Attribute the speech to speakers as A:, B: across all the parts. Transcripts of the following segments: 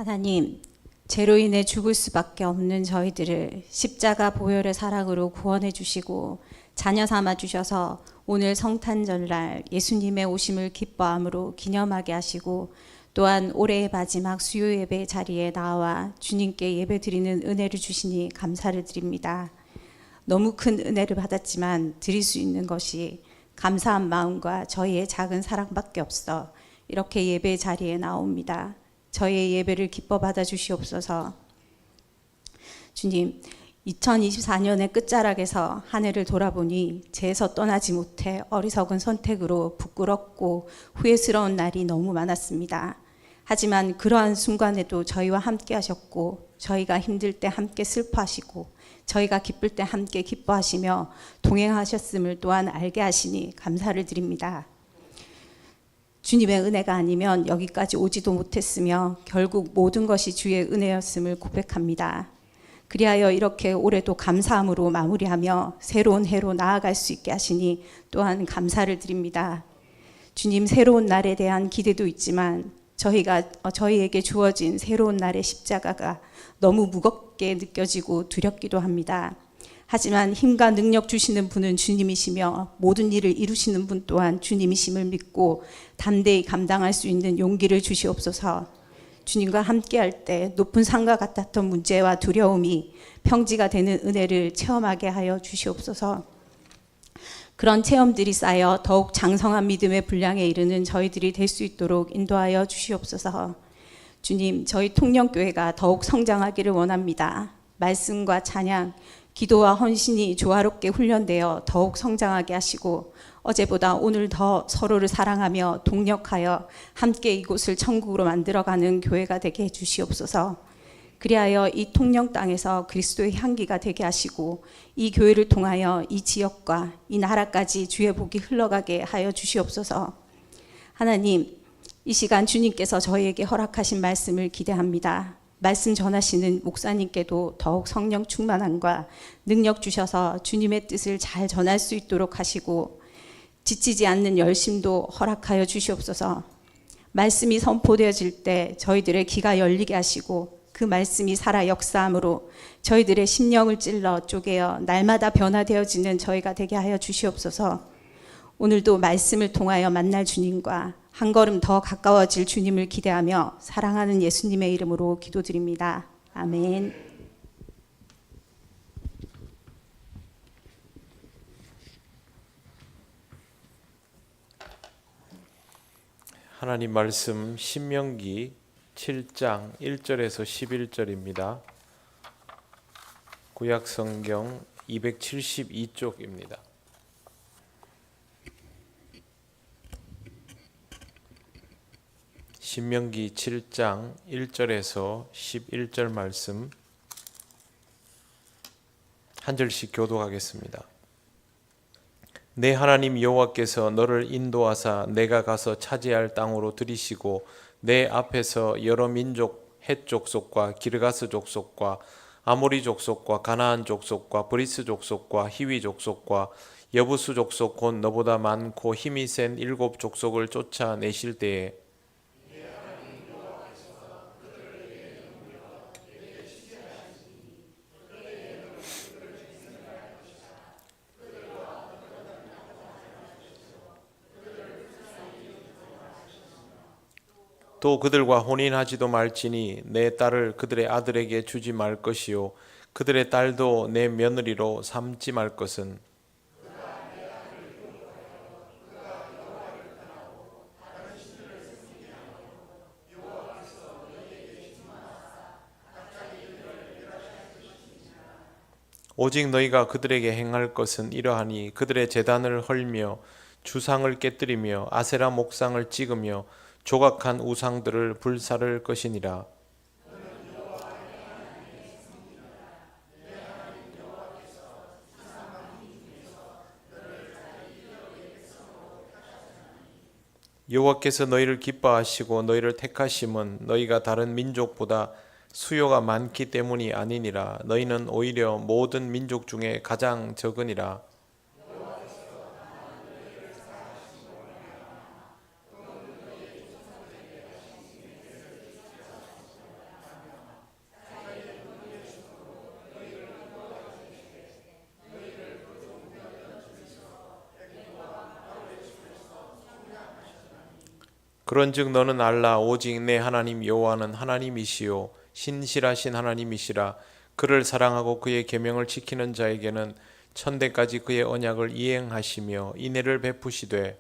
A: 하나님, 죄로 인해 죽을 수밖에 없는 저희들을 십자가 보혈의 사랑으로 구원해 주시고 자녀 삼아 주셔서 오늘 성탄절날 예수님의 오심을 기뻐함으로 기념하게 하시고, 또한 올해의 마지막 수요 예배 자리에 나와 주님께 예배 드리는 은혜를 주시니 감사를 드립니다. 너무 큰 은혜를 받았지만 드릴 수 있는 것이 감사한 마음과 저희의 작은 사랑밖에 없어 이렇게 예배 자리에 나옵니다. 저희의 예배를 기뻐 받아 주시옵소서. 주님, 2024년의 끝자락에서 한 해를 돌아보니 죄에서 떠나지 못해 어리석은 선택으로 부끄럽고 후회스러운 날이 너무 많았습니다. 하지만 그러한 순간에도 저희와 함께 하셨고, 저희가 힘들 때 함께 슬퍼하시고, 저희가 기쁠 때 함께 기뻐하시며 동행하셨음을 또한 알게 하시니 감사를 드립니다. 주님의 은혜가 아니면 여기까지 오지도 못했으며 결국 모든 것이 주의 은혜였음을 고백합니다. 그리하여 이렇게 올해도 감사함으로 마무리하며 새로운 해로 나아갈 수 있게 하시니 또한 감사를 드립니다. 주님, 새로운 날에 대한 기대도 있지만 저희에게 주어진 새로운 날의 십자가가 너무 무겁게 느껴지고 두렵기도 합니다. 하지만 힘과 능력 주시는 분은 주님이시며 모든 일을 이루시는 분 또한 주님이심을 믿고 담대히 감당할 수 있는 용기를 주시옵소서. 주님과 함께할 때 높은 산과 같았던 문제와 두려움이 평지가 되는 은혜를 체험하게 하여 주시옵소서. 그런 체험들이 쌓여 더욱 장성한 믿음의 분량에 이르는 저희들이 될 수 있도록 인도하여 주시옵소서. 주님, 저희 통영교회가 더욱 성장하기를 원합니다. 말씀과 찬양, 기도와 헌신이 조화롭게 훈련되어 더욱 성장하게 하시고, 어제보다 오늘 더 서로를 사랑하며 동력하여 함께 이곳을 천국으로 만들어가는 교회가 되게 해주시옵소서. 그리하여 이 통영 땅에서 그리스도의 향기가 되게 하시고, 이 교회를 통하여 이 지역과 이 나라까지 주의 복이 흘러가게 하여 주시옵소서. 하나님, 이 시간 주님께서 저희에게 허락하신 말씀을 기대합니다. 말씀 전하시는 목사님께도 더욱 성령 충만함과 능력 주셔서 주님의 뜻을 잘 전할 수 있도록 하시고, 지치지 않는 열심도 허락하여 주시옵소서. 말씀이 선포되어질 때 저희들의 귀가 열리게 하시고, 그 말씀이 살아 역사함으로 저희들의 심령을 찔러 쪼개어 날마다 변화되어지는 저희가 되게 하여 주시옵소서. 오늘도 말씀을 통하여 만날 주님과 한 걸음 더 가까워질 주님을 기대하며 사랑하는 예수님의 이름으로 기도드립니다. 아멘.
B: 하나님 말씀 신명기 7장 1절에서 11절입니다. 구약성경 272쪽입니다. 신명기 7장 1절에서 11절 말씀 한 절씩 교독하겠습니다. 내 하나님 여호와께서 너를 인도하사 내가 가서 차지할 땅으로 들이시고 내 앞에서 여러 민족 헷 족속과 기르가스 족속과 아모리 족속과 가나안 족속과 브리스 족속과 히위 족속과 여부수 족속 곧 너보다 많고 힘이 센 7 족속을 쫓아내실 때에 또 그들과 혼인하지도 말지니 내 딸을 그들의 아들에게 주지 말 것이요 그들의 딸도 내 며느리로 삼지 말 것은 오직 너희가 그들에게 행할 것은 이러하니 그들의 제단을 헐며 주상을 깨뜨리며 아세라 목상을 찍으며 조각한 우상들을 불사를 것이니라. 여호와께서 너희를 기뻐하시고 너희를 택하심은 너희가 다른 민족보다 수요가 많기 때문이 아니니라. 너희는 오히려 모든 민족 중에 가장 적으니라. 그런즉 너는 알라 오직 내 하나님 여호와는 하나님이시요 신실하신 하나님이시라. 그를 사랑하고 그의 계명을 지키는 자에게는 천대까지 그의 언약을 이행하시며 인애를 베푸시되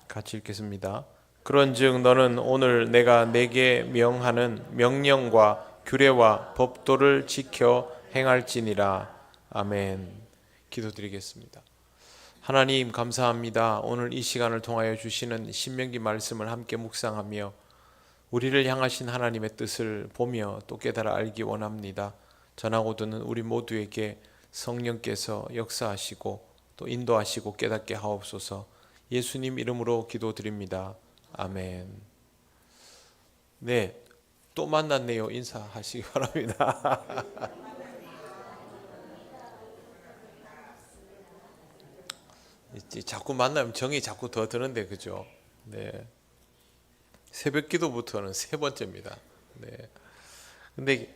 B: 같이 읽겠습니다. 그런즉 너는 오늘 내가 내게 명하는 명령과 규례와 법도를 지켜 행할지니라. 아멘. 기도드리겠습니다. 하나님 감사합니다. 오늘 이 시간을 통하여 주시는 신명기 말씀을 함께 묵상하며 우리를 향하신 하나님의 뜻을 보며 또 깨달아 알기 원합니다. 전하고 듣는 우리 모두에게 성령께서 역사하시고 또 인도하시고 깨닫게 하옵소서. 예수님 이름으로 기도드립니다. 아멘. 네, 또 만났네요. 인사하시기 바랍니다. 자꾸 만나면 정이 자꾸 더 드는데 그죠? 네. 새벽 기도부터는 3번째입니다. 네. 근데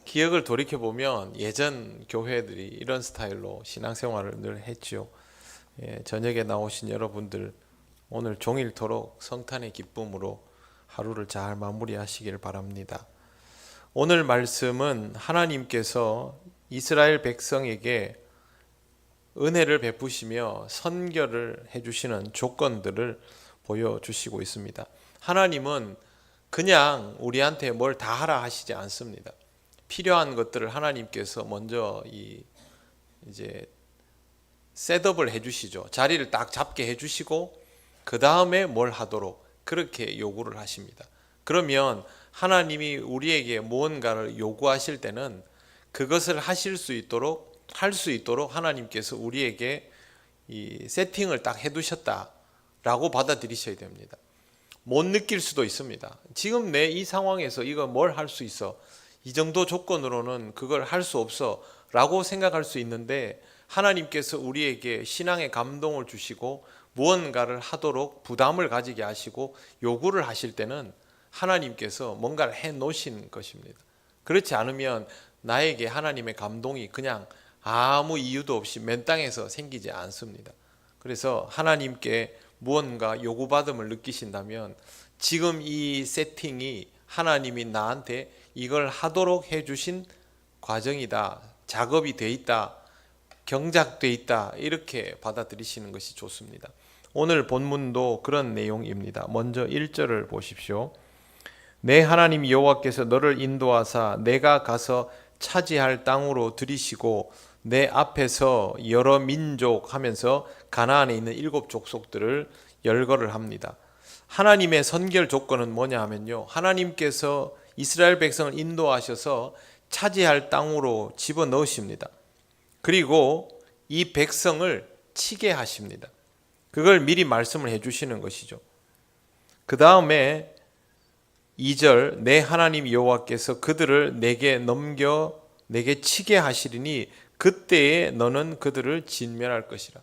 B: 기억을 돌이켜 보면 예전 교회들이 이런 스타일로 신앙생활을 늘 했죠. 예, 저녁에 나오신 여러분들 오늘 종일토록 성탄의 기쁨으로 하루를 잘 마무리하시길 바랍니다. 오늘 말씀은 하나님께서 이스라엘 백성에게 은혜를 베푸시며 선결을 해주시는 조건들을 보여주시고 있습니다. 하나님은 그냥 우리한테 뭘 다 하라 하시지 않습니다. 필요한 것들을 하나님께서 먼저 이제 셋업을 해주시죠. 자리를 딱 잡게 해주시고 그 다음에 뭘 하도록 그렇게 요구를 하십니다. 그러면 하나님이 우리에게 무언가를 요구하실 때는 그것을 하실 수 있도록 할 수 있도록 하나님께서 우리에게 이 세팅을 딱 해두셨다라고 받아들이셔야 됩니다. 못 느낄 수도 있습니다. 지금 내 이 상황에서 이거 뭘 할 수 있어? 이 정도 조건으로는 그걸 할 수 없어 라고 생각할 수 있는데 하나님께서 우리에게 신앙의 감동을 주시고 무언가를 하도록 부담을 가지게 하시고 요구를 하실 때는 하나님께서 뭔가를 해 놓으신 것입니다. 그렇지 않으면 나에게 하나님의 감동이 그냥 아무 이유도 없이 맨 땅에서 생기지 않습니다. 그래서 하나님께 무언가 요구받음을 느끼신다면 지금 이 세팅이 하나님이 나한테 이걸 하도록 해주신 과정이다, 작업이 돼 있다, 경작돼 있다, 이렇게 받아들이시는 것이 좋습니다. 오늘 본문도 그런 내용입니다. 먼저 1절을 보십시오. 내 하나님 여호와께서 너를 인도하사 내가 가서 차지할 땅으로 들이시고 내 앞에서 여러 민족 하면서 가나안에 있는 7 족속들을 열거를 합니다. 하나님의 선결 조건은 뭐냐 하면요, 하나님께서 이스라엘 백성을 인도하셔서 차지할 땅으로 집어넣으십니다. 그리고 이 백성을 치게 하십니다. 그걸 미리 말씀을 해주시는 것이죠. 그 다음에 2절 내 하나님 여호와께서 그들을 내게 넘겨 내게 치게 하시리니 그때에 너는 그들을 진멸할 것이라.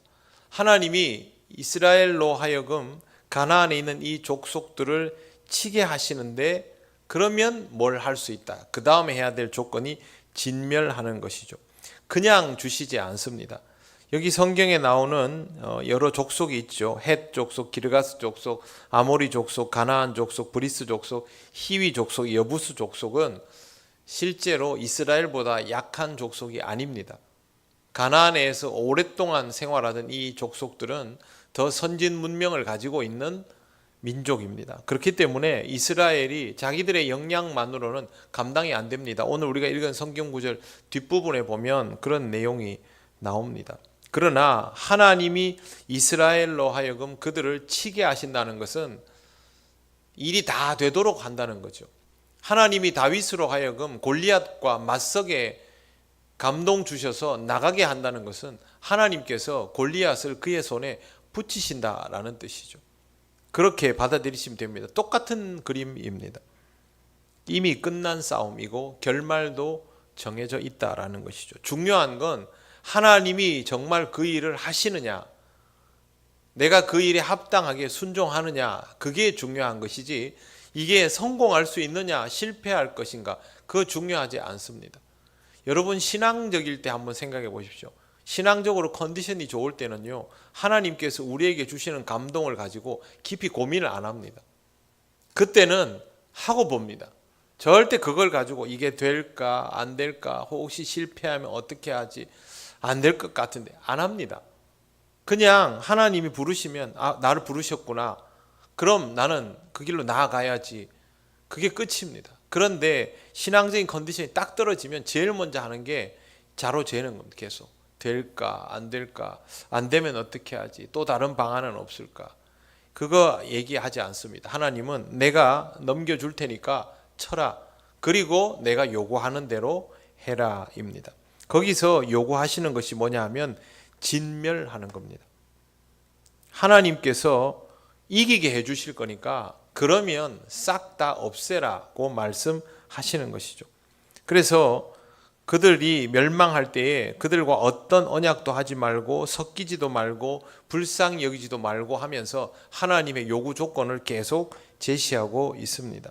B: 하나님이 이스라엘로 하여금 가나안에 있는 이 족속들을 치게 하시는데 그러면 뭘 할 수 있다. 그 다음에 해야 될 조건이 진멸하는 것이죠. 그냥 주시지 않습니다. 여기 성경에 나오는 여러 족속이 있죠. 헷 족속, 기르가스 족속, 아모리 족속, 가나안 족속, 브리스 족속, 히위 족속, 여부스 족속은 실제로 이스라엘보다 약한 족속이 아닙니다. 가나안에서 오랫동안 생활하던 이 족속들은 더 선진 문명을 가지고 있는 민족입니다. 그렇기 때문에 이스라엘이 자기들의 역량만으로는 감당이 안 됩니다. 오늘 우리가 읽은 성경 구절 뒷부분에 보면 그런 내용이 나옵니다. 그러나 하나님이 이스라엘로 하여금 그들을 치게 하신다는 것은 일이 다 되도록 한다는 거죠. 하나님이 다윗으로 하여금 골리앗과 맞서게 감동 주셔서 나가게 한다는 것은 하나님께서 골리앗을 그의 손에 붙이신다라는 뜻이죠. 그렇게 받아들이시면 됩니다. 똑같은 그림입니다. 이미 끝난 싸움이고 결말도 정해져 있다라는 것이죠. 중요한 건 하나님이 정말 그 일을 하시느냐, 내가 그 일에 합당하게 순종하느냐, 그게 중요한 것이지 이게 성공할 수 있느냐 실패할 것인가 그거 중요하지 않습니다. 여러분 신앙적일 때 한번 생각해 보십시오. 신앙적으로 컨디션이 좋을 때는요, 하나님께서 우리에게 주시는 감동을 가지고 깊이 고민을 안 합니다. 그때는 하고 봅니다. 절대 그걸 가지고 이게 될까 안 될까, 혹시 실패하면 어떻게 하지, 안 될 것 같은데 안 합니다. 그냥 하나님이 부르시면 나를 부르셨구나, 그럼 나는 그 길로 나아가야지, 그게 끝입니다. 그런데 신앙적인 컨디션이 딱 떨어지면 제일 먼저 하는 게 자로 재는 겁니다. 계속 될까 안 될까, 안 되면 어떻게 하지, 또 다른 방안은 없을까, 그거 얘기하지 않습니다. 하나님은 내가 넘겨줄 테니까 쳐라, 그리고 내가 요구하는 대로 해라 입니다. 거기서 요구하시는 것이 뭐냐 하면 진멸하는 겁니다. 하나님께서 이기게 해주실 거니까 그러면 싹 다 없애라고 말씀하시는 것이죠. 그래서 그들이 멸망할 때에 그들과 어떤 언약도 하지 말고 섞이지도 말고 불쌍히 여기지도 말고 하면서 하나님의 요구 조건을 계속 제시하고 있습니다.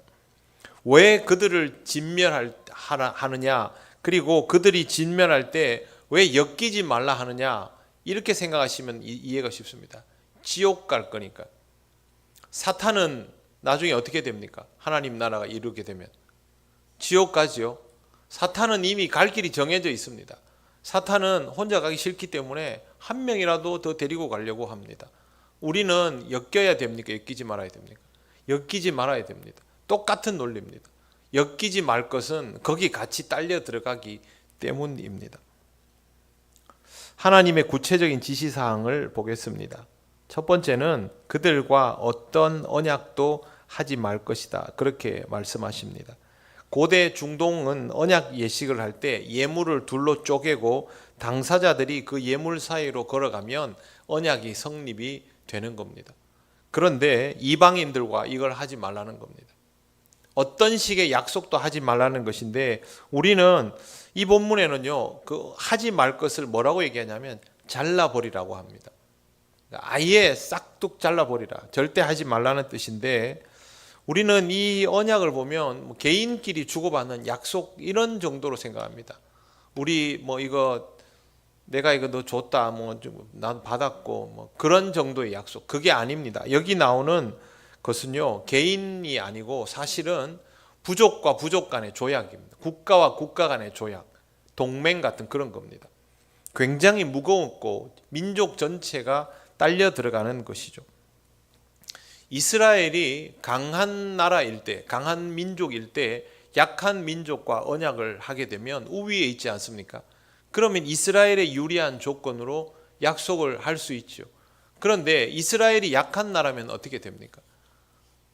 B: 왜 그들을 진멸하느냐, 그리고 그들이 진멸할 때 왜 엮이지 말라 하느냐, 이렇게 생각하시면 이해가 쉽습니다. 지옥 갈 거니까. 사탄은 나중에 어떻게 됩니까? 하나님 나라가 이루게 되면 지옥 가지요. 사탄은 이미 갈 길이 정해져 있습니다. 사탄은 혼자 가기 싫기 때문에 한 명이라도 더 데리고 가려고 합니다. 우리는 엮여야 됩니까? 엮이지 말아야 됩니까? 엮이지 말아야 됩니다. 똑같은 논리입니다. 엮이지 말 것은 거기 같이 딸려 들어가기 때문입니다. 하나님의 구체적인 지시사항을 보겠습니다. 첫 번째는 그들과 어떤 언약도 하지 말 것이다, 그렇게 말씀하십니다. 고대 중동은 언약 예식을 할 때 예물을 둘로 쪼개고 당사자들이 그 예물 사이로 걸어가면 언약이 성립이 되는 겁니다. 그런데 이방인들과 이걸 하지 말라는 겁니다. 어떤 식의 약속도 하지 말라는 것인데, 우리는 이 본문에는요, 그 하지 말 것을 뭐라고 얘기하냐면 잘라버리라고 합니다. 아예 싹둑 잘라버리라, 절대 하지 말라는 뜻인데, 우리는 이 언약을 보면 개인끼리 주고받는 약속 이런 정도로 생각합니다. 우리 이거 내가 이거 너 줬다, 난 받았고, 그런 정도의 약속, 그게 아닙니다. 여기 나오는 것은요, 개인이 아니고 사실은 부족과 부족 간의 조약입니다. 국가와 국가 간의 조약, 동맹 같은 그런 겁니다. 굉장히 무거웠고 민족 전체가 딸려 들어가는 것이죠. 이스라엘이 강한 나라일 때, 강한 민족일 때 약한 민족과 언약을 하게 되면 우위에 있지 않습니까? 그러면 이스라엘의 유리한 조건으로 약속을 할 수 있죠. 그런데 이스라엘이 약한 나라면 어떻게 됩니까?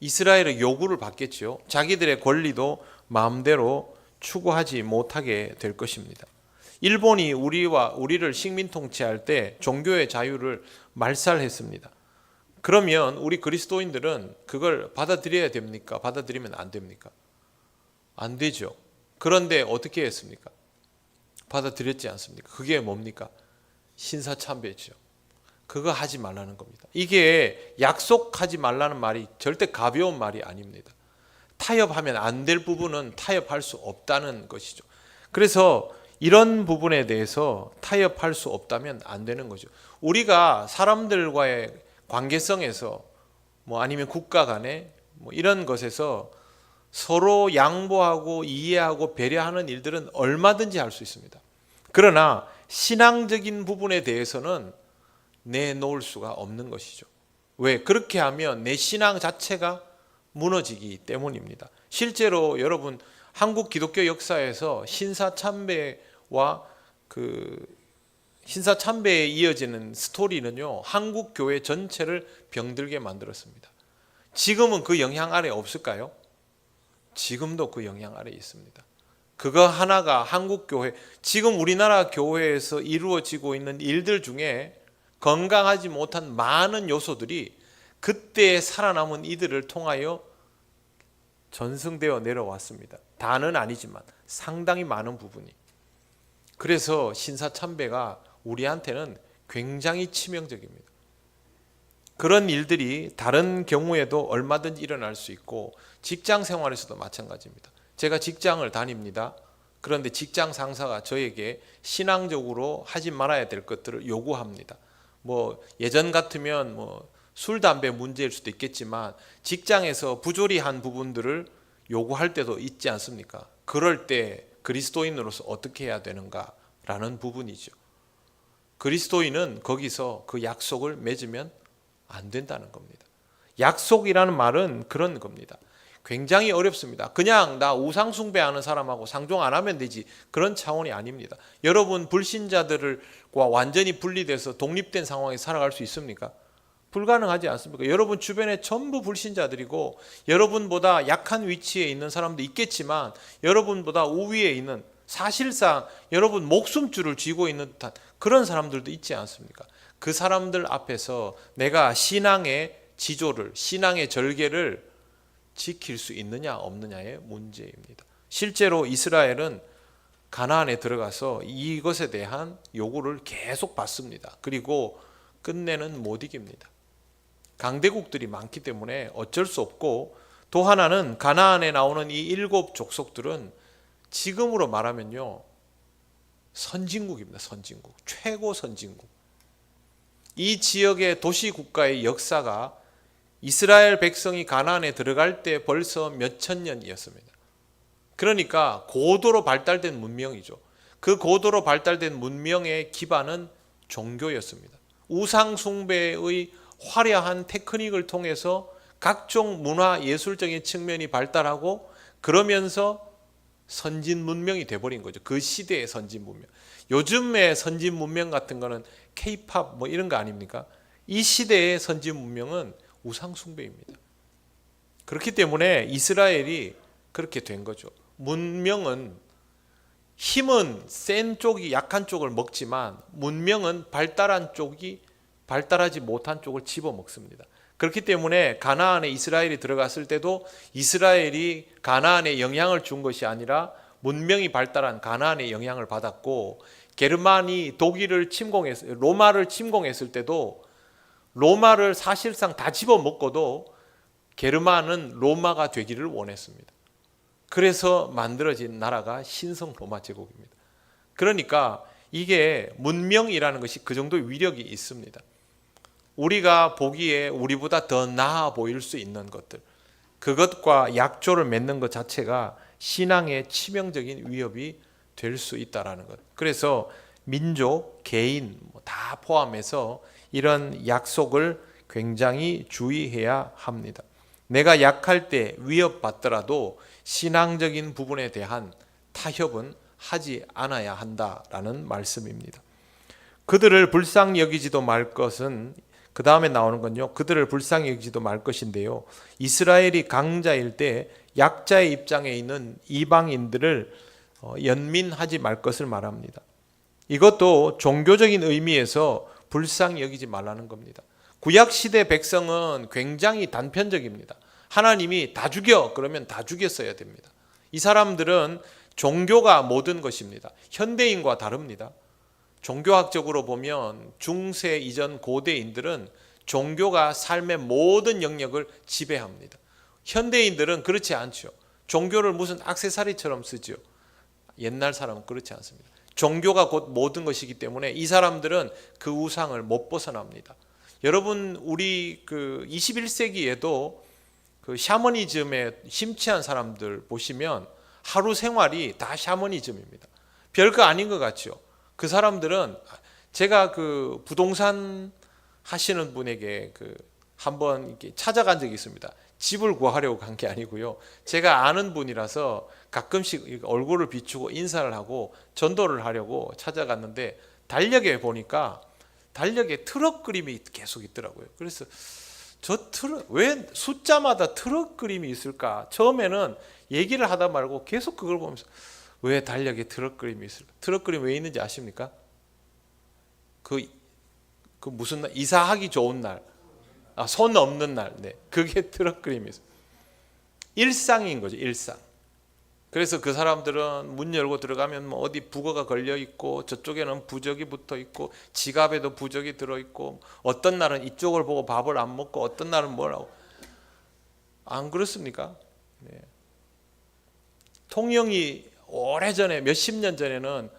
B: 이스라엘의 요구를 받겠죠. 자기들의 권리도 마음대로 추구하지 못하게 될 것입니다. 일본이 우리를 식민 통치할 때 종교의 자유를 말살했습니다. 그러면 우리 그리스도인들은 그걸 받아들여야 됩니까? 받아들이면 안 됩니까? 안 되죠. 그런데 어떻게 했습니까? 받아들였지 않습니까? 그게 뭡니까? 신사참배죠. 그거 하지 말라는 겁니다. 이게 약속하지 말라는 말이 절대 가벼운 말이 아닙니다. 타협하면 안 될 부분은 타협할 수 없다는 것이죠. 그래서 이런 부분에 대해서 타협할 수 없다면 안 되는 거죠. 우리가 사람들과의 관계성에서 아니면 국가 간에 이런 것에서 서로 양보하고 이해하고 배려하는 일들은 얼마든지 할 수 있습니다. 그러나 신앙적인 부분에 대해서는 내놓을 수가 없는 것이죠. 왜? 그렇게 하면 내 신앙 자체가 무너지기 때문입니다. 실제로 여러분, 한국 기독교 역사에서 신사참배와 신사참배에 이어지는 스토리는요, 한국 교회 전체를 병들게 만들었습니다. 지금은 그 영향 아래 없을까요? 지금도 그 영향 아래 있습니다. 그거 하나가 한국 교회, 지금 우리나라 교회에서 이루어지고 있는 일들 중에 건강하지 못한 많은 요소들이 그때 살아남은 이들을 통하여 전승되어 내려왔습니다. 다는 아니지만 상당히 많은 부분이. 그래서 신사참배가 우리한테는 굉장히 치명적입니다. 그런 일들이 다른 경우에도 얼마든지 일어날 수 있고, 직장 생활에서도 마찬가지입니다. 제가 직장을 다닙니다. 그런데 직장 상사가 저에게 신앙적으로 하지 말아야 될 것들을 요구합니다. 뭐 예전 같으면 뭐 술, 담배 문제일 수도 있겠지만 직장에서 부조리한 부분들을 요구할 때도 있지 않습니까? 그럴 때 그리스도인으로서 어떻게 해야 되는가라는 부분이죠. 그리스도인은 거기서 그 약속을 맺으면 안 된다는 겁니다. 약속이라는 말은 그런 겁니다. 굉장히 어렵습니다. 그냥 나 우상 숭배하는 사람하고 상종 안 하면 되지, 그런 차원이 아닙니다. 여러분 불신자들과 완전히 분리돼서 독립된 상황에 살아갈 수 있습니까? 불가능하지 않습니까? 여러분 주변에 전부 불신자들이고 여러분보다 약한 위치에 있는 사람도 있겠지만 여러분보다 우위에 있는, 사실상 여러분 목숨줄을 쥐고 있는 듯한 그런 사람들도 있지 않습니까? 그 사람들 앞에서 내가 신앙의 지조를, 신앙의 절개를 지킬 수 있느냐 없느냐의 문제입니다. 실제로 이스라엘은 가나안에 들어가서 이것에 대한 요구를 계속 받습니다. 그리고 끝내는 못 이깁니다. 강대국들이 많기 때문에 어쩔 수 없고, 또 하나는 가나안에 나오는 이 7 족속들은 지금으로 말하면요 선진국입니다. 선진국, 최고 선진국. 이 지역의 도시국가의 역사가 이스라엘 백성이 가나안에 들어갈 때 벌써 몇천 년이었습니다. 그러니까 고도로 발달된 문명이죠. 그 고도로 발달된 문명의 기반은 종교였습니다. 우상 숭배의 화려한 테크닉을 통해서 각종 문화 예술적인 측면이 발달하고 그러면서 선진 문명이 돼버린 거죠. 그 시대의 선진 문명. 요즘의 선진 문명 같은 거는 K-팝 뭐 이런 거 아닙니까? 이 시대의 선진 문명은 우상 숭배입니다. 그렇기 때문에 이스라엘이 그렇게 된 거죠. 문명은, 힘은 센 쪽이 약한 쪽을 먹지만 문명은 발달한 쪽이 발달하지 못한 쪽을 집어먹습니다. 그렇기 때문에 가나안에 이스라엘이 들어갔을 때도 이스라엘이 가나안에 영향을 준 것이 아니라 문명이 발달한 가나안에 영향을 받았고, 게르만이 독일을 침공했을, 로마를 침공했을 때도 로마를 사실상 다 집어먹고도 게르만은 로마가 되기를 원했습니다. 그래서 만들어진 나라가 신성 로마 제국입니다. 그러니까 이게 문명이라는 것이 그 정도의 위력이 있습니다. 우리가 보기에 우리보다 더 나아 보일 수 있는 것들, 그것과 약조를 맺는 것 자체가 신앙의 치명적인 위협이 될 수 있다는 것. 그래서 민족, 개인 다 포함해서 이런 약속을 굉장히 주의해야 합니다. 내가 약할 때 위협받더라도 신앙적인 부분에 대한 타협은 하지 않아야 한다라는 말씀입니다. 그들을 불쌍히 여기지도 말 것은, 그 다음에 나오는 건요, 그들을 불쌍히 여기지도 말 것인데요, 이스라엘이 강자일 때 약자의 입장에 있는 이방인들을 연민하지 말 것을 말합니다. 이것도 종교적인 의미에서 불쌍히 여기지 말라는 겁니다. 구약시대 백성은 굉장히 단편적입니다. 하나님이 다 죽여 그러면 다 죽였어야 됩니다. 이 사람들은 종교가 모든 것입니다. 현대인과 다릅니다. 종교학적으로 보면 중세 이전 고대인들은 종교가 삶의 모든 영역을 지배합니다. 현대인들은 그렇지 않죠. 종교를 무슨 액세서리처럼 쓰죠. 옛날 사람은 그렇지 않습니다. 종교가 곧 모든 것이기 때문에 이 사람들은 그 우상을 못 벗어납니다. 여러분, 우리 그 21세기에도 그 샤머니즘에 심취한 사람들 보시면 하루 생활이 다 샤머니즘입니다. 별거 아닌 것 같죠. 그 사람들은, 제가 그 부동산 하시는 분에게 그 한번 이렇게 찾아간 적이 있습니다. 집을 구하려고 간 게 아니고요. 제가 아는 분이라서 가끔씩 얼굴을 비추고 인사를 하고 전도를 하려고 찾아갔는데, 달력에 보니까 달력에 트럭 그림이 계속 있더라고요. 그래서 저 트럭, 왜 숫자마다 트럭 그림이 있을까? 처음에는 얘기를 하다 말고 계속 그걸 보면서 왜 달력에 트럭 그림이 있을까? 트럭 그림 왜 있는지 아십니까? 그 무슨 날? 이사하기 좋은 날. 손 없는 날. 네. 그게 트럭 그림이 있어요. 일상인 거죠, 일상. 그래서 그 사람들은 문 열고 들어가면 뭐 어디 부거가 걸려 있고, 저쪽에는 부적이 붙어 있고, 지갑에도 부적이 들어 있고, 어떤 날은 이쪽을 보고 밥을 안 먹고, 어떤 날은 뭘 하고. 안 그렇습니까? 통영이 오래전에 몇십 년 전에는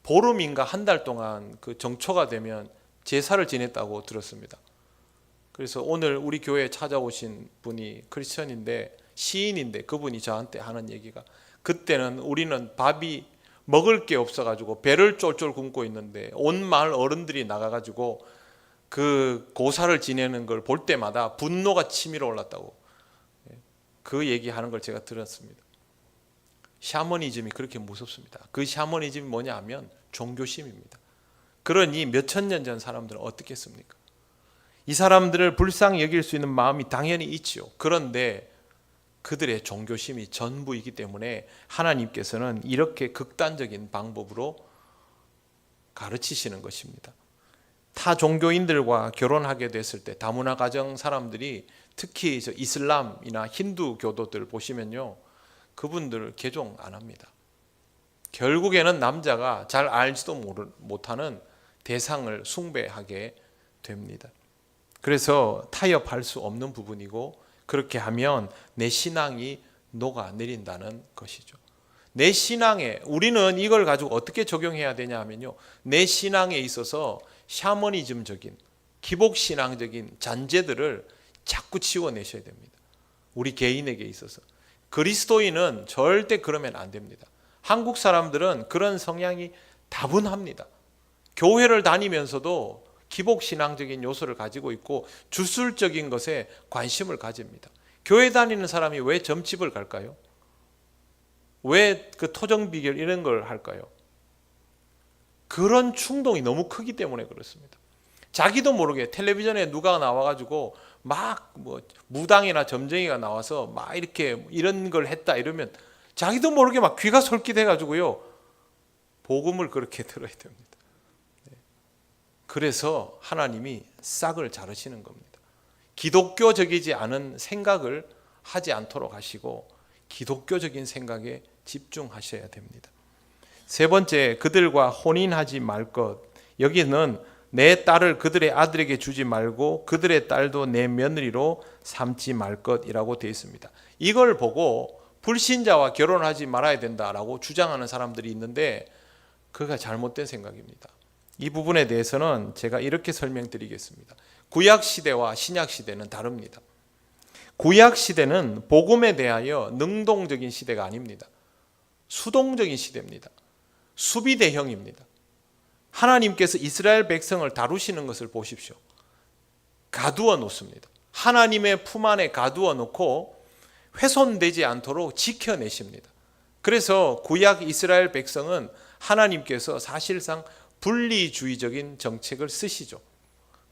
B: 보름인가 한 달 동안 그 정초가 되면 제사를 지냈다고 들었습니다. 그래서 오늘 우리 교회에 찾아오신 분이 크리스천인데 시인인데 그분이 저한테 하는 얘기가 그때는 우리는 밥이 먹을 게 없어가지고 배를 쫄쫄 굶고 있는데 온 마을 어른들이 나가가지고 그 고사를 지내는 걸 볼 때마다 분노가 치밀어 올랐다고 그 얘기하는 걸 제가 들었습니다. 샤머니즘이 그렇게 무섭습니다. 그 샤머니즘이 뭐냐 하면 종교심입니다. 그러니 몇천 년 전 사람들은 어떻게 했습니까? 이 사람들을 불쌍히 여길 수 있는 마음이 당연히 있죠. 그런데 그들의 종교심이 전부이기 때문에 하나님께서는 이렇게 극단적인 방법으로 가르치시는 것입니다. 타 종교인들과 결혼하게 됐을 때 다문화 가정 사람들이 특히 저 이슬람이나 힌두 교도들 보시면요, 그분들 개종 안 합니다. 결국에는 남자가 잘 알지도 못하는 대상을 숭배하게 됩니다. 그래서 타협할 수 없는 부분이고 그렇게 하면 내 신앙이 녹아내린다는 것이죠. 내 신앙에 우리는 이걸 가지고 어떻게 적용해야 되냐 하면요, 내 신앙에 있어서 샤머니즘적인 기복신앙적인 잔재들을 자꾸 치워내셔야 됩니다. 우리 개인에게 있어서 그리스도인은 절대 그러면 안 됩니다. 한국 사람들은 그런 성향이 다분합니다. 교회를 다니면서도 기복신앙적인 요소를 가지고 있고 주술적인 것에 관심을 가집니다. 교회 다니는 사람이 왜 점집을 갈까요? 왜 그 토정비결 이런 걸 할까요? 그런 충동이 너무 크기 때문에 그렇습니다. 자기도 모르게 텔레비전에 누가 나와가지고 막 뭐 무당이나 점쟁이가 나와서 막 이렇게 이런 걸 했다 이러면 자기도 모르게 막 귀가 솔깃해가지고요 복음을 그렇게 들어야 됩니다. 그래서 하나님이 싹을 자르시는 겁니다. 기독교적이지 않은 생각을 하지 않도록 하시고 기독교적인 생각에 집중하셔야 됩니다. 세 번째, 그들과 혼인하지 말 것. 여기는 내 딸을 그들의 아들에게 주지 말고 그들의 딸도 내 며느리로 삼지 말 것이라고 되어 있습니다. 이걸 보고 불신자와 결혼하지 말아야 된다라고 주장하는 사람들이 있는데 그가 잘못된 생각입니다. 이 부분에 대해서는 제가 이렇게 설명드리겠습니다. 구약 시대와 신약 시대는 다릅니다. 구약 시대는 복음에 대하여 능동적인 시대가 아닙니다. 수동적인 시대입니다. 수비대형입니다. 하나님께서 이스라엘 백성을 다루시는 것을 보십시오. 가두어 놓습니다. 하나님의 품 안에 가두어 놓고 훼손되지 않도록 지켜내십니다. 그래서 구약 이스라엘 백성은 하나님께서 사실상 분리주의적인 정책을 쓰시죠.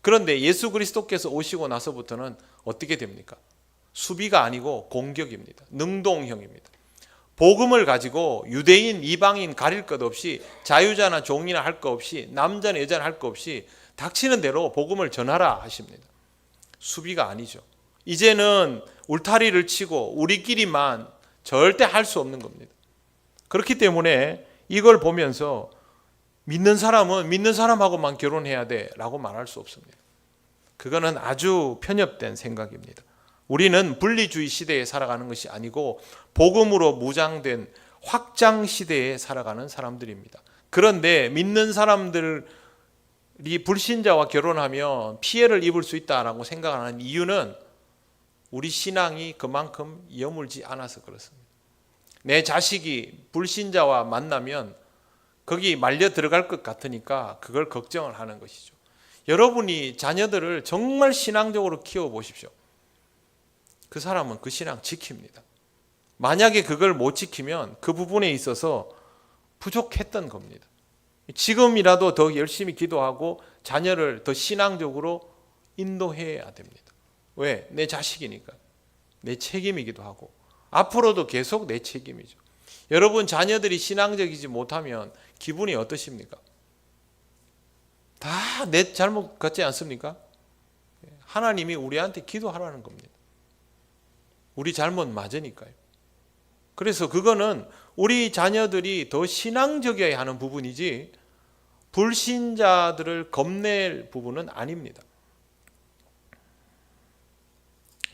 B: 그런데 예수 그리스도께서 오시고 나서부터는 어떻게 됩니까? 수비가 아니고 공격입니다. 능동형입니다. 복음을 가지고 유대인, 이방인 가릴 것 없이 자유자나 종이나 할 것 없이 남자나 여자나 할 것 없이 닥치는 대로 복음을 전하라 하십니다. 수비가 아니죠. 이제는 울타리를 치고 우리끼리만 절대 할 수 없는 겁니다. 그렇기 때문에 이걸 보면서 믿는 사람은 믿는 사람하고만 결혼해야 돼 라고 말할 수 없습니다. 그거는 아주 편협된 생각입니다. 우리는 분리주의 시대에 살아가는 것이 아니고 복음으로 무장된 확장 시대에 살아가는 사람들입니다. 그런데 믿는 사람들이 불신자와 결혼하면 피해를 입을 수 있다라고 생각하는 이유는 우리 신앙이 그만큼 여물지 않아서 그렇습니다. 내 자식이 불신자와 만나면 거기 말려 들어갈 것 같으니까 그걸 걱정을 하는 것이죠. 여러분이 자녀들을 정말 신앙적으로 키워보십시오. 그 사람은 그 신앙 지킵니다. 만약에 그걸 못 지키면 그 부분에 있어서 부족했던 겁니다. 지금이라도 더 열심히 기도하고 자녀를 더 신앙적으로 인도해야 됩니다. 왜? 내 자식이니까. 내 책임이기도 하고 앞으로도 계속 내 책임이죠. 여러분 자녀들이 신앙적이지 못하면 기분이 어떠십니까? 다 내 잘못 같지 않습니까? 하나님이 우리한테 기도하라는 겁니다. 우리 잘못 맞으니까요. 그래서 그거는 우리 자녀들이 더 신앙적이어야 하는 부분이지 불신자들을 겁낼 부분은 아닙니다.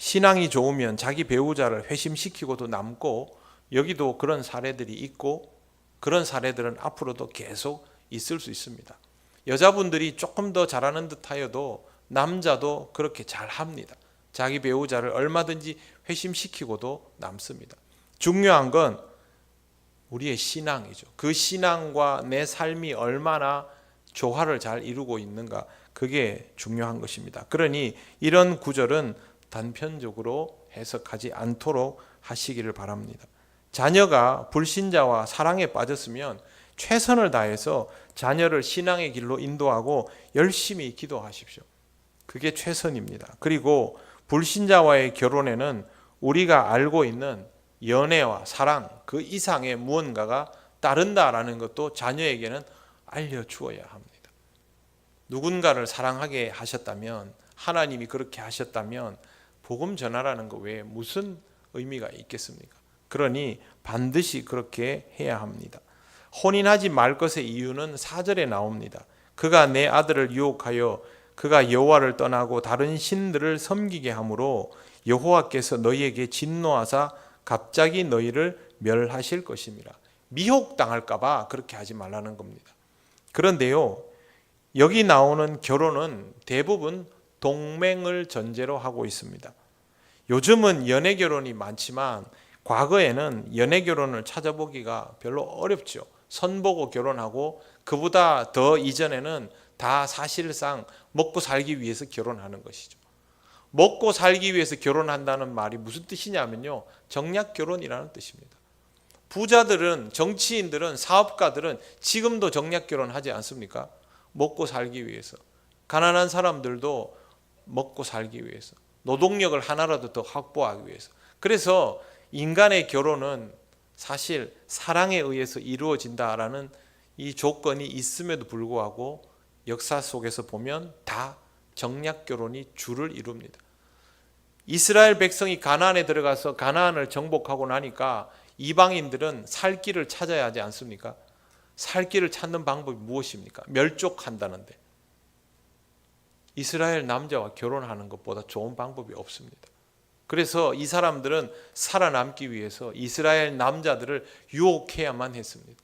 B: 신앙이 좋으면 자기 배우자를 회심시키고도 남고, 여기도 그런 사례들이 있고 그런 사례들은 앞으로도 계속 있을 수 있습니다. 여자분들이 조금 더 잘하는 듯 하여도 남자도 그렇게 잘합니다. 자기 배우자를 얼마든지 회심시키고도 남습니다. 중요한 건 우리의 신앙이죠. 그 신앙과 내 삶이 얼마나 조화를 잘 이루고 있는가, 그게 중요한 것입니다. 그러니 이런 구절은 단편적으로 해석하지 않도록 하시기를 바랍니다. 자녀가 불신자와 사랑에 빠졌으면 최선을 다해서 자녀를 신앙의 길로 인도하고 열심히 기도하십시오. 그게 최선입니다. 그리고 불신자와의 결혼에는 우리가 알고 있는 연애와 사랑 그 이상의 무언가가 따른다라는 것도 자녀에게는 알려주어야 합니다. 누군가를 사랑하게 하셨다면, 하나님이 그렇게 하셨다면 복음 전하라는 것 외에 무슨 의미가 있겠습니까? 그러니 반드시 그렇게 해야 합니다. 혼인하지 말 것의 이유는 4절에 나옵니다. 그가 내 아들을 유혹하여 그가 여호와를 떠나고 다른 신들을 섬기게 하므로 여호와께서 너희에게 진노하사 갑자기 너희를 멸하실 것입니다. 미혹당할까 봐 그렇게 하지 말라는 겁니다. 그런데요, 여기 나오는 결혼은 대부분 동맹을 전제로 하고 있습니다. 요즘은 연애 결혼이 많지만 과거에는 연애 결혼을 찾아보기가 별로 어렵죠. 선보고 결혼하고, 그보다 더 이전에는 다 사실상 먹고 살기 위해서 결혼하는 것이죠. 먹고 살기 위해서 결혼한다는 말이 무슨 뜻이냐면요, 정략 결혼이라는 뜻입니다. 부자들은, 정치인들은, 사업가들은 지금도 정략 결혼하지 않습니까? 먹고 살기 위해서. 가난한 사람들도 먹고 살기 위해서, 노동력을 하나라도 더 확보하기 위해서. 그래서 인간의 결혼은 사실 사랑에 의해서 이루어진다라는 이 조건이 있음에도 불구하고 역사 속에서 보면 다 정략 결혼이 주를 이룹니다. 이스라엘 백성이 가나안에 들어가서 가나안을 정복하고 나니까 이방인들은 살 길을 찾아야 하지 않습니까? 살 길을 찾는 방법이 무엇입니까? 멸족한다는데. 이스라엘 남자와 결혼하는 것보다 좋은 방법이 없습니다. 그래서 이 사람들은 살아남기 위해서 이스라엘 남자들을 유혹해야만 했습니다.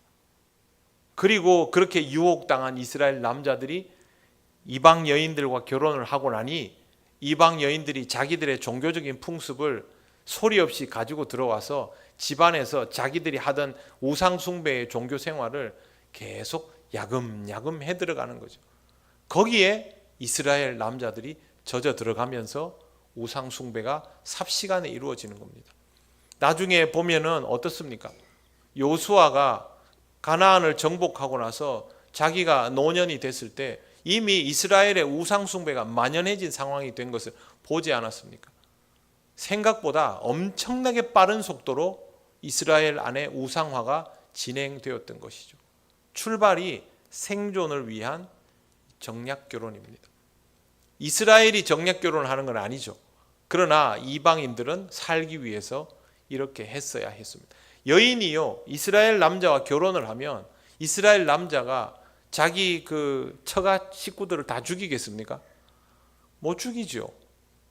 B: 그리고 그렇게 유혹당한 이스라엘 남자들이 이방 여인들과 결혼을 하고 나니 이방 여인들이 자기들의 종교적인 풍습을 소리 없이 가지고 들어와서 집안에서 자기들이 하던 우상 숭배의 종교 생활을 계속 야금야금 해 들어가는 거죠. 거기에 이스라엘 남자들이 젖어 들어가면서 우상 숭배가 삽시간에 이루어지는 겁니다. 나중에 보면은 어떻습니까? 요수아가 가나안을 정복하고 나서 자기가 노년이 됐을 때 이미 이스라엘의 우상 숭배가 만연해진 상황이 된 것을 보지 않았습니까? 생각보다 엄청나게 빠른 속도로 이스라엘 안에 우상화가 진행되었던 것이죠. 출발이 생존을 위한 정략 결혼입니다. 이스라엘이 정략 결혼을 하는 건 아니죠. 그러나 이방인들은 살기 위해서 이렇게 했어야 했습니다. 여인이요, 이스라엘 남자와 결혼을 하면 이스라엘 남자가 자기 그 처가 식구들을 다 죽이겠습니까? 못 죽이죠.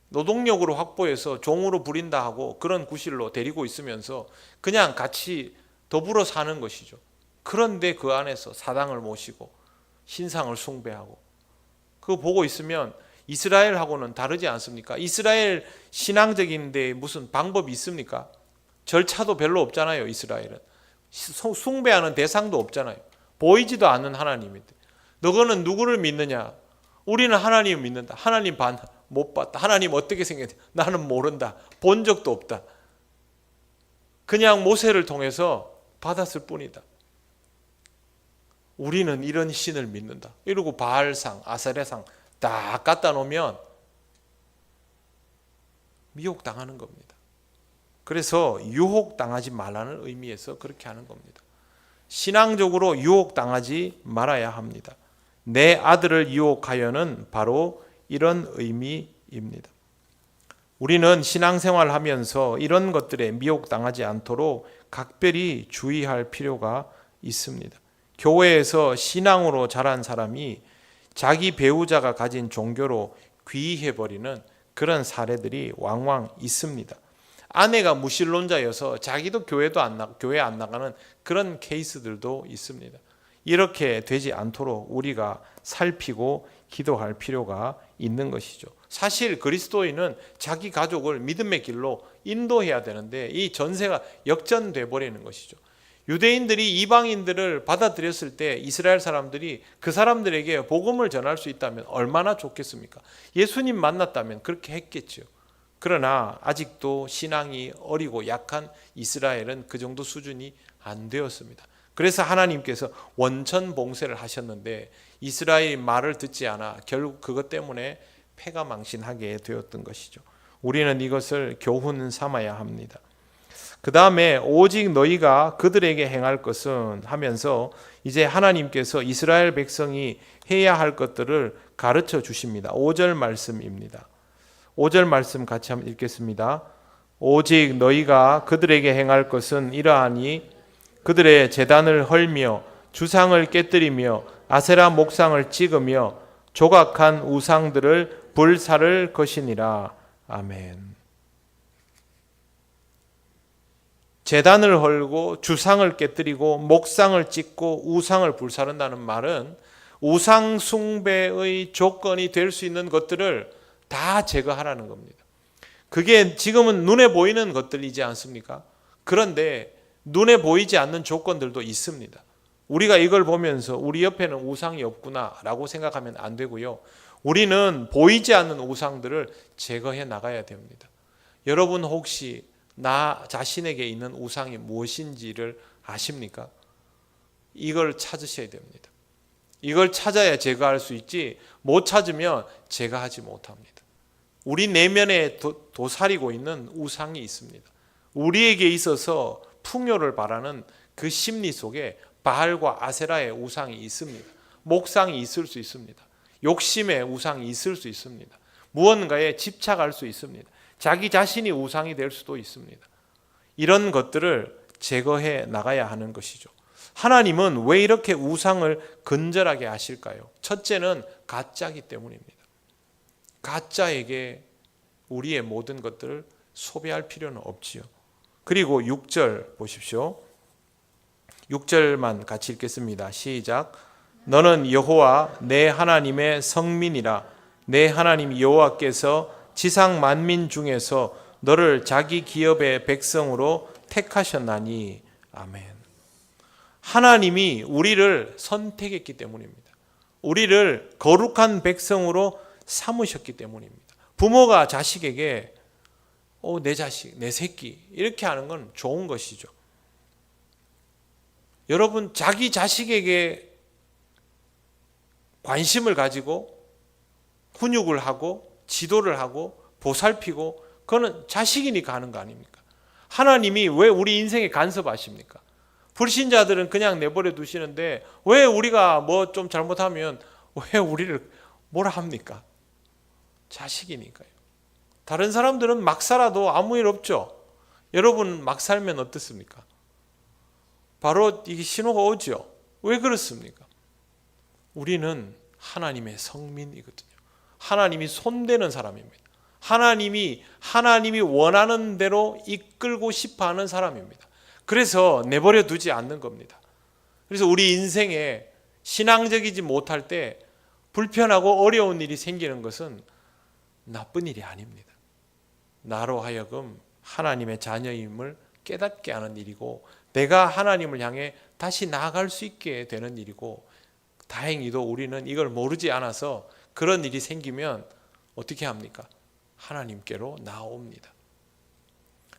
B: 노동력으로 확보해서 종으로 부린다 하고 그런 구실로 데리고 있으면서 그냥 같이 더불어 사는 것이죠. 그런데 그 안에서 사당을 모시고 신상을 숭배하고, 그거 보고 있으면 이스라엘하고는 다르지 않습니까? 이스라엘 신앙적인 데 무슨 방법이 있습니까? 절차도 별로 없잖아요. 이스라엘은 숭배하는 대상도 없잖아요. 보이지도 않는 하나님인데 너거는 누구를 믿느냐? 우리는 하나님을 믿는다. 하나님 못 봤다. 하나님 어떻게 생겼냐? 나는 모른다. 본 적도 없다. 그냥 모세를 통해서 받았을 뿐이다. 우리는 이런 신을 믿는다. 이러고 바알상, 아세라상 다 갖다 놓으면 미혹당하는 겁니다. 그래서 유혹당하지 말라는 의미에서 그렇게 하는 겁니다. 신앙적으로 유혹당하지 말아야 합니다. 내 아들을 유혹하여는 바로 이런 의미입니다. 우리는 신앙생활 하면서 이런 것들에 미혹당하지 않도록 각별히 주의할 필요가 있습니다. 교회에서 신앙으로 자란 사람이 자기 배우자가 가진 종교로 귀의해버리는 그런 사례들이 왕왕 있습니다. 아내가 무신론자여서 자기도 교회 안 나가는 그런 케이스들도 있습니다. 이렇게 되지 않도록 우리가 살피고 기도할 필요가 있는 것이죠. 사실 그리스도인은 자기 가족을 믿음의 길로 인도해야 되는데 이 전세가 역전돼 버리는 것이죠. 유대인들이 이방인들을 받아들였을 때 이스라엘 사람들이 그 사람들에게 복음을 전할 수 있다면 얼마나 좋겠습니까? 예수님 만났다면 그렇게 했겠죠. 그러나 아직도 신앙이 어리고 약한 이스라엘은 그 정도 수준이 안 되었습니다. 그래서 하나님께서 원천 봉쇄를 하셨는데 이스라엘이 말을 듣지 않아 결국 그것 때문에 패가 망신하게 되었던 것이죠. 우리는 이것을 교훈 삼아야 합니다. 그 다음에 오직 너희가 그들에게 행할 것은 하면서 이제 하나님께서 이스라엘 백성이 해야 할 것들을 가르쳐 주십니다. 5절 말씀입니다. 5절 말씀 같이 한번 읽겠습니다. 오직 너희가 그들에게 행할 것은 이러하니 그들의 제단을 헐며 주상을 깨뜨리며 아세라 목상을 찍으며 조각한 우상들을 불사를 것이니라. 아멘. 제단을 헐고 주상을 깨뜨리고 목상을 찍고 우상을 불사른다는 말은 우상 숭배의 조건이 될 수 있는 것들을 다 제거하라는 겁니다. 그게 지금은 눈에 보이는 것들이지 않습니까? 그런데 눈에 보이지 않는 조건들도 있습니다. 우리가 이걸 보면서 우리 옆에는 우상이 없구나라고 생각하면 안 되고요. 우리는 보이지 않는 우상들을 제거해 나가야 됩니다. 여러분 혹시 나 자신에게 있는 우상이 무엇인지를 아십니까? 이걸 찾으셔야 됩니다. 이걸 찾아야 제거할 수 있지 못 찾으면 제거하지 못합니다. 우리 내면에 도사리고 있는 우상이 있습니다. 우리에게 있어서 풍요를 바라는 그 심리 속에 바알과 아세라의 우상이 있습니다. 목상이 있을 수 있습니다. 욕심의 우상이 있을 수 있습니다. 무언가에 집착할 수 있습니다. 자기 자신이 우상이 될 수도 있습니다. 이런 것들을 제거해 나가야 하는 것이죠. 하나님은 왜 이렇게 우상을 근절하게 하실까요? 첫째는 가짜이기 때문입니다. 가짜에게 우리의 모든 것들을 소비할 필요는 없지요. 그리고 6절 보십시오. 6절만 같이 읽겠습니다. 시작. 너는 여호와 내 하나님의 성민이라. 내 하나님 여호와께서 지상 만민 중에서 너를 자기 기업의 백성으로 택하셨나니. 아멘. 하나님이 우리를 선택했기 때문입니다. 우리를 거룩한 백성으로 삼으셨기 때문입니다. 부모가 자식에게 내 자식, 내 새끼 이렇게 하는 건 좋은 것이죠. 여러분 자기 자식에게 관심을 가지고 훈육을 하고 지도를 하고 보살피고 그거는 자식이니까 하는 거 아닙니까? 하나님이 왜 우리 인생에 간섭하십니까? 불신자들은 그냥 내버려 두시는데 왜 우리가 뭐 좀 잘못하면 왜 우리를 뭐라 합니까? 자식이니까요. 다른 사람들은 막 살아도 아무 일 없죠. 여러분 막 살면 어떻습니까? 바로 이게 신호가 오죠. 왜 그렇습니까? 우리는 하나님의 성민이거든요. 하나님이 손대는 사람입니다. 하나님이 원하는 대로 이끌고 싶어하는 사람입니다. 그래서 내버려 두지 않는 겁니다. 그래서 우리 인생에 신앙적이지 못할 때 불편하고 어려운 일이 생기는 것은 나쁜 일이 아닙니다. 나로 하여금 하나님의 자녀임을 깨닫게 하는 일이고 내가 하나님을 향해 다시 나아갈 수 있게 되는 일이고 다행히도 우리는 이걸 모르지 않아서 그런 일이 생기면 어떻게 합니까? 하나님께로 나옵니다.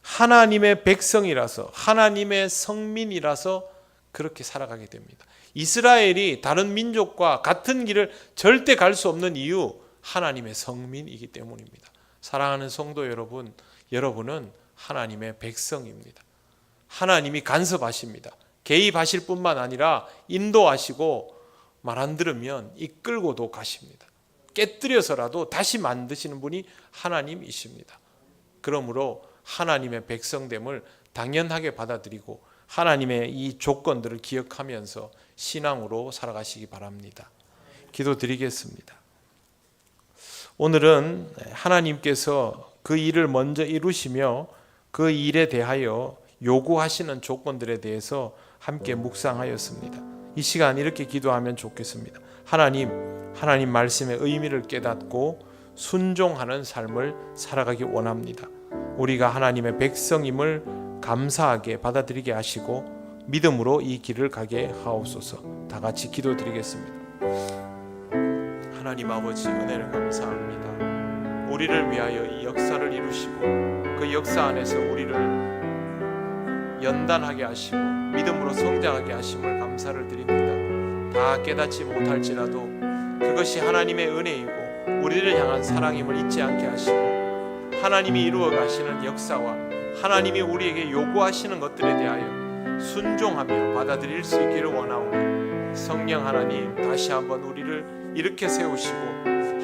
B: 하나님의 백성이라서 하나님의 성민이라서 그렇게 살아가게 됩니다. 이스라엘이 다른 민족과 같은 길을 절대 갈 수 없는 이유 하나님의 성민이기 때문입니다. 사랑하는 성도 여러분, 여러분은 하나님의 백성입니다. 하나님이 간섭하십니다. 개입하실 뿐만 아니라 인도하시고 말 안 들으면 이끌고도 가십니다. 깨뜨려서라도 다시 만드시는 분이 하나님이십니다. 그러므로 하나님의 백성됨을 당연하게 받아들이고 하나님의 이 조건들을 기억하면서 신앙으로 살아가시기 바랍니다. 기도드리겠습니다. 오늘은 하나님께서 그 일을 먼저 이루시며 그 일에 대하여 요구하시는 조건들에 대해서 함께 묵상하였습니다. 이 시간 이렇게 기도하면 좋겠습니다. 하나님 말씀의 의미를 깨닫고 순종하는 삶을 살아가기 원합니다. 우리가 하나님의 백성임을 감사하게 받아들이게 하시고 믿음으로 이 길을 가게 하옵소서. 다 같이 기도드리겠습니다. 하나님 아버지, 은혜를 감사합니다. 우리를 위하여 이 역사를 이루시고 그 역사 안에서 우리를 연단하게 하시고 믿음으로 성장하게 하심을 감사를 드립니다. 다 깨닫지 못할지라도 그것이 하나님의 은혜이고 우리를 향한 사랑임을 잊지 않게 하시고 하나님이 이루어 가시는 역사와 하나님이 우리에게 요구하시는 것들에 대하여 순종하며 받아들일 수 있기를 원하오니 성령 하나님, 다시 한번 우리를 이렇게 세우시고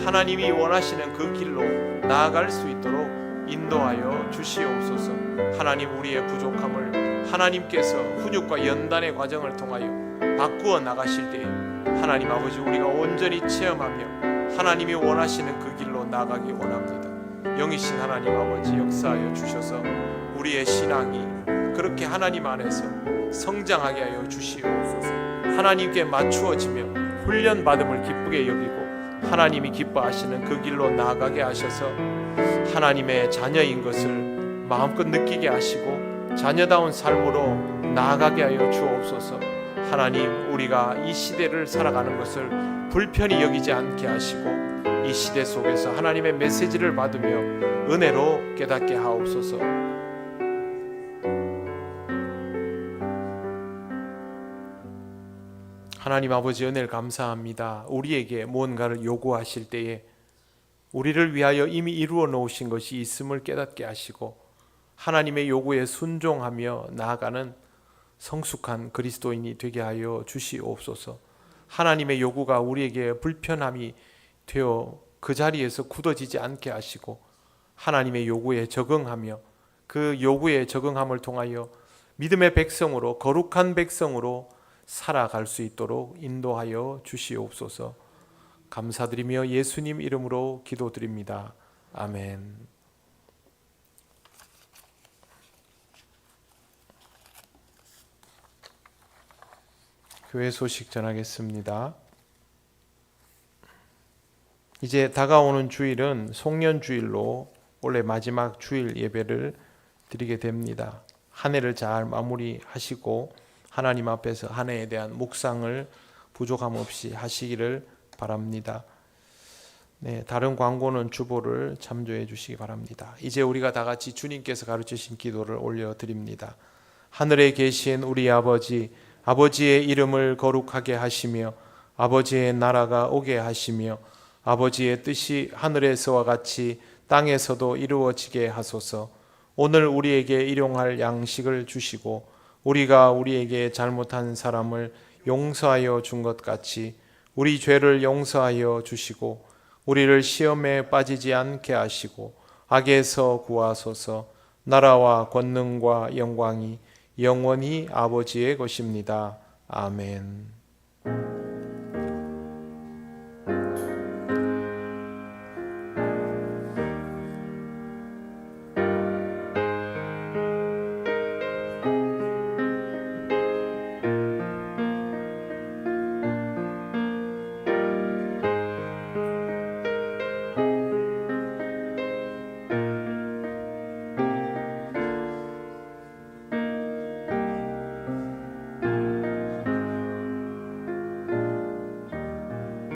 B: 하나님이 원하시는 그 길로 나아갈 수 있도록 인도하여 주시옵소서. 하나님, 우리의 부족함을 하나님께서 훈육과 연단의 과정을 통하여 바꾸어 나가실 때에 하나님 아버지, 우리가 온전히 체험하며 하나님이 원하시는 그 길로 나아가기 원합니다. 영이신 하나님 아버지, 역사하여 주셔서 우리의 신앙이 그렇게 하나님 안에서 성장하게 하여 주시옵소서. 하나님께 맞추어지며 훈련받음을 기쁘게 여기고 하나님이 기뻐하시는 그 길로 나아가게 하셔서 하나님의 자녀인 것을 마음껏 느끼게 하시고 자녀다운 삶으로 나아가게 하여 주옵소서. 하나님, 우리가 이 시대를 살아가는 것을 불편히 여기지 않게 하시고 이 시대 속에서 하나님의 메시지를 받으며 은혜로 깨닫게 하옵소서. 하나님 아버지, 은혜를 감사합니다. 우리에게 무언가를 요구하실 때에 우리를 위하여 이미 이루어 놓으신 것이 있음을 깨닫게 하시고 하나님의 요구에 순종하며 나아가는 성숙한 그리스도인이 되게 하여 주시옵소서. 하나님의 요구가 우리에게 불편함이 되어 그 자리에서 굳어지지 않게 하시고 하나님의 요구에 적응하며 그 요구에 적응함을 통하여 믿음의 백성으로, 거룩한 백성으로 살아갈 수 있도록 인도하여 주시옵소서. 감사드리며 예수님 이름으로 기도드립니다. 아멘. 교회 소식 전하겠습니다. 이제 다가오는 주일은 송년주일로 올해 마지막 주일 예배를 드리게 됩니다. 한 해를 잘 마무리하시고 하나님 앞에서 한 해에 대한 묵상을 부족함 없이 하시기를 바랍니다. 네, 다른 광고는 주보를 참조해 주시기 바랍니다. 이제 우리가 다 같이 주님께서 가르치신 기도를 올려드립니다. 하늘에 계신 우리 아버지, 아버지의 이름을 거룩하게 하시며 아버지의 나라가 오게 하시며 아버지의 뜻이 하늘에서와 같이 땅에서도 이루어지게 하소서. 오늘 우리에게 일용할 양식을 주시고 우리가 우리에게 잘못한 사람을 용서하여 준 것 같이 우리 죄를 용서하여 주시고 우리를 시험에 빠지지 않게 하시고 악에서 구하소서. 나라와 권능과 영광이 영원히 아버지의 것입니다. 아멘.